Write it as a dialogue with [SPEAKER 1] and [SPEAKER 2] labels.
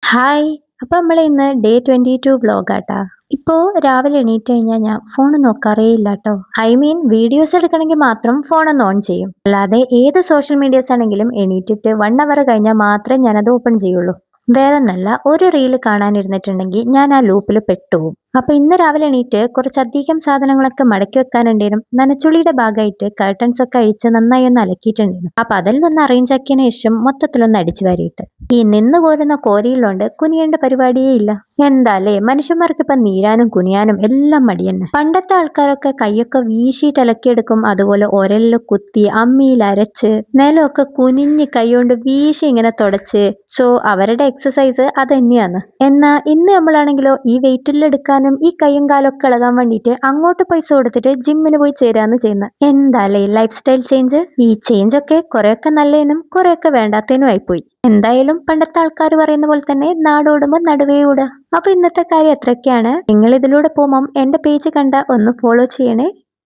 [SPEAKER 1] Hi. അപ്പൊ നമ്മള് ഇന്ന് ഡേ 22 വ്ലോഗാട്ടാ. ഇപ്പോ രാവിലെ എണീറ്റ് കഴിഞ്ഞാൽ ഞാൻ ഫോൺ നോക്കാറേ ഇല്ലാട്ടോ. ഐ മീൻ വീഡിയോസ് എടുക്കണമെങ്കിൽ മാത്രം ഫോണൊന്ന് ഓൺ ചെയ്യും. അല്ലാതെ ഏത് സോഷ്യൽ മീഡിയാസ് ആണെങ്കിലും എണീറ്റിട്ട് 1 അവർ കഴിഞ്ഞാൽ മാത്രമേ ഞാനത് ഓപ്പൺ ചെയ്യുള്ളൂ. വേറൊന്നല്ല, ഒരു റീല് കാണാനിരുന്നിട്ടുണ്ടെങ്കിൽ ഞാൻ ആ ലൂപ്പിൽ പെട്ടുപോകും. അപ്പൊ ഇന്ന് രാവിലെ എണീറ്റ് കുറച്ചധികം സാധനങ്ങളൊക്കെ മടക്കി വെക്കാനുണ്ടേനും നനച്ചുളിയുടെ ഭാഗമായിട്ട് കർട്ടൻസ് ഒക്കെ അഴിച്ച് നന്നായി ഒന്ന് അലക്കിയിട്ടുണ്ടായിരുന്നു. അപ്പൊ അതെല്ലാം ഒന്ന് അറേഞ്ച് ആക്കിയതിനു ശേഷം മൊത്തത്തിലൊന്ന് അടിച്ചു വാരിയിട്ട് ഈ നിന്ന് കോരുന്ന കോരിയിലുണ്ട് കുനിയേണ്ട പരിപാടിയേ ഇല്ല. എന്താലേ മനുഷ്യന്മാർക്ക് ഇപ്പൊ നീരാനും കുനിയാനും എല്ലാം മടി തന്നെ. പണ്ടത്തെ ആൾക്കാരൊക്കെ കൈയൊക്കെ വീശിയിട്ട് അലക്കിയെടുക്കും. അതുപോലെ ഒരലില് കുത്തി അമ്മിയിൽ അരച്ച് നിലമൊക്കെ കുനിഞ്ഞ് കൈകൊണ്ട് വീശി ഇങ്ങനെ തുടച്ച്. സോ അവരുടെ എക്സസൈസ് അത് തന്നെയാണ്. എന്നാ ഇന്ന് നമ്മളാണെങ്കിലോ ഈ വെയിറ്റിൽ എടുക്കാനും ഈ കൈയും കാലൊക്കെ ഇളകാൻ വേണ്ടിയിട്ട് അങ്ങോട്ട് പൈസ കൊടുത്തിട്ട് ജിമ്മിന് പോയി ചേരാന്ന് ചെയ്യുന്നത്. എന്താലേ ലൈഫ് സ്റ്റൈൽ ചേഞ്ച്. ഈ ചേഞ്ച് ഒക്കെ കുറെയൊക്കെ നല്ലതിനും കുറെയൊക്കെ വേണ്ടാത്തതിനും ആയിപ്പോയി. എന്തായാലും പണ്ടത്തെ ആൾക്കാർ പറയുന്ന പോലെ തന്നെ നാടോടുമ്പോ നടുവേ ഓടുക. അപ്പൊ ഇന്നത്തെ കാര്യം അത്രയൊക്കെയാണ്. നിങ്ങൾ ഇതിലൂടെ പോകുമ്പം എന്റെ പേജ് കണ്ട ഒന്ന് ഫോളോ ചെയ്യണേ.